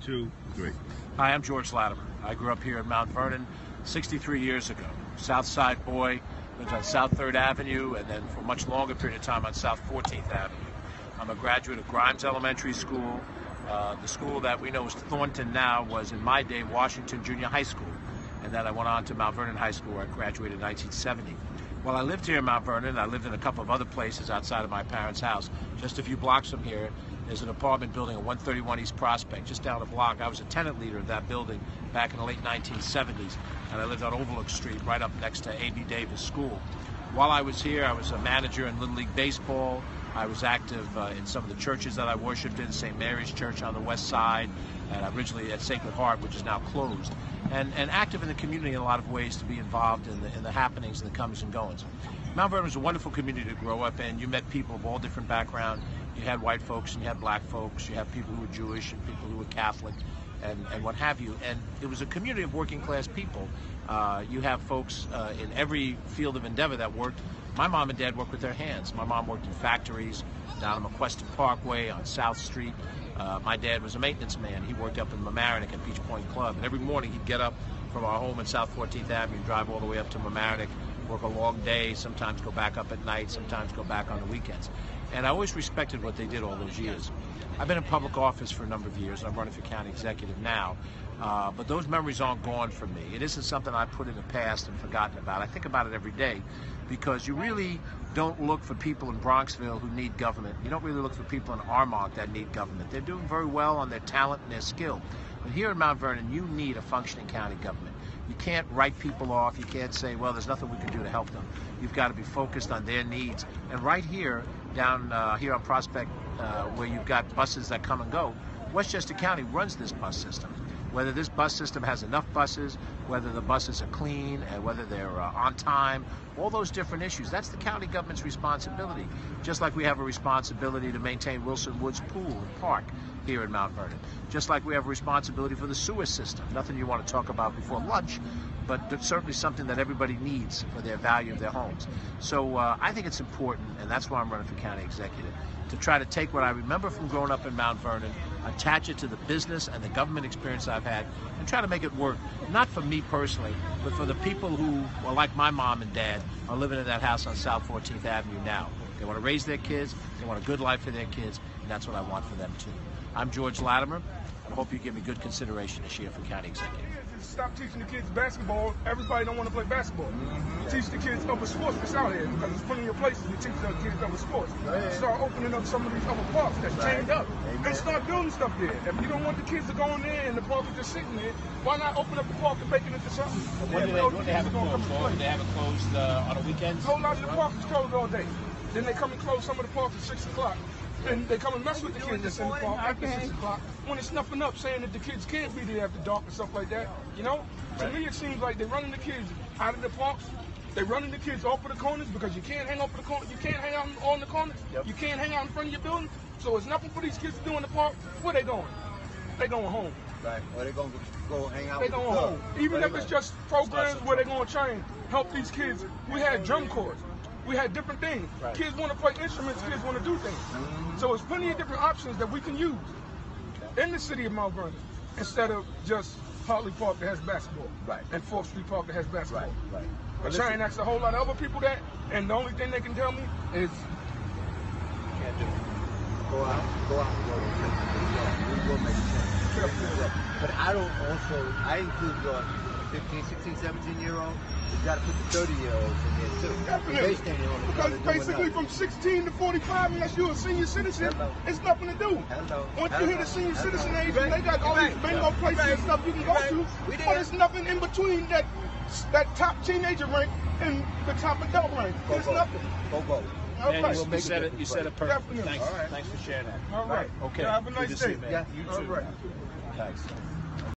2, 3. Hi, I'm George Latimer. I grew up here in Mount Vernon 63 years ago. South Side boy, lived on South 3rd Avenue, and then for a much longer period of time on South 14th Avenue. I'm a graduate of Grimes Elementary School. The school that we know as Thornton now was, in my day, Washington Junior High School. And then I went on to Mount Vernon High School, where I graduated in 1970. While I lived here in Mount Vernon, I lived in a couple of other places outside of my parents' house. Just a few blocks from here, there's an apartment building at 131 East Prospect, just down the block. I was a tenant leader of that building back in the late 1970s, and I lived on Overlook Street, right up next to A.B. Davis School. While I was here, I was a manager in Little League Baseball. I was active in some of the churches that I worshiped in, St. Mary's Church on the west side, and originally at Sacred Heart, which is now closed. And active in the community in a lot of ways to be involved in the happenings and the comings and goings. Mount Vernon was a wonderful community to grow up in. You met people of all different backgrounds. You had white folks and you had black folks. You had people who were Jewish and people who were Catholic and what have you. And it was a community of working class people. You have folks in every field of endeavor that worked. My mom and dad worked with their hands. My mom worked in factories down on McQuestion Parkway on South Street. My dad was a maintenance man. He worked up in Mamaroneck at Beach Point Club. And every morning he'd get up from our home in South 14th Avenue, drive all the way up to Mamaroneck, work a long day, sometimes go back up at night, sometimes go back on the weekends. And I always respected what they did all those years. I've been in public office for a number of years. I'm running for county executive now. But those memories aren't gone from me. It isn't something I put in the past and forgotten about. I think about it every day because you really don't look for people in Bronxville who need government. You don't really look for people in Armonk that need government. They're doing very well on their talent and their skill. But here in Mount Vernon, you need a functioning county government. You can't write people off. You can't say, well, there's nothing we can do to help them. You've got to be focused on their needs. And right here, down here on Prospect, where you've got buses that come and go, Westchester County runs this bus system. Whether this bus system has enough buses, whether the buses are clean, and whether they're on time, all those different issues, that's the county government's responsibility. Just like we have a responsibility to maintain Wilson Woods Pool and Park here in Mount Vernon. Just like we have a responsibility for the sewer system. Nothing you want to talk about before lunch, but it's certainly something that everybody needs for their value of their homes. So I think it's important, and that's why I'm running for county executive, to try to take what I remember from growing up in Mount Vernon, attach it to the business and the government experience I've had, and try to make it work, not for me personally, but for the people who, well, like my mom and dad, are living in that house on South 14th Avenue now. They want to raise their kids, they want a good life for their kids, and that's what I want for them too. I'm George Latimer. I hope you give me good consideration this year for county executive. Stop teaching the kids basketball. Everybody don't want to play basketball. Teach the kids other sports that's out here, because there's plenty of places to teach the kids other sports. Start opening up some of these other parks that's chained up, and start building stuff there. If you don't want the kids to go in there and the park is just sitting there, why not open up the park and make it into something? When do they have it closed? Do they have it closed on the weekends? A whole lot of the park is closed all day. Then they come and close some of the parks at 6 o'clock. And they come and mess with the kids that's in the park after 6 o'clock when it's snuffing up, saying that the kids can't be there after dark and stuff like that. You know? To me, it seems like they're running the kids out of the parks. They're running the kids off of the corners because you can't hang off of the corners. You can't hang out on the corners. You can't hang out in front of your building. So it's nothing for these kids to do in the park. Where they going? They going home. Right. Or they going to go hang out They with going the home. Even if it's just programs where they're going to try and help these kids. We had drum corps. We had different things. Kids want to play instruments, kids want to do things. So there's plenty of different options that we can use in the city of Mount Vernon instead of just Hartley Park that has basketball and 4th Street Park that has basketball. But try and ask a whole lot of other people that, and the only thing they can tell me is can't do it. Go out and go make sense. But I include 15, 16, 17-year-olds. You got to put the 30-year-olds in there too. Definitely. Because basically from 16 to 45, unless you're a senior citizen, it's nothing to do. Once you hit the senior citizen age, they got all these bingo places and stuff you can go to, but there's nothing in between that top teenager rank and the top adult rank. There's nothing. Go. Yeah, you said it perfect. Definitely. Thanks for sharing that. All right. Okay. Have a nice day. Yeah, you too. All right. Thanks.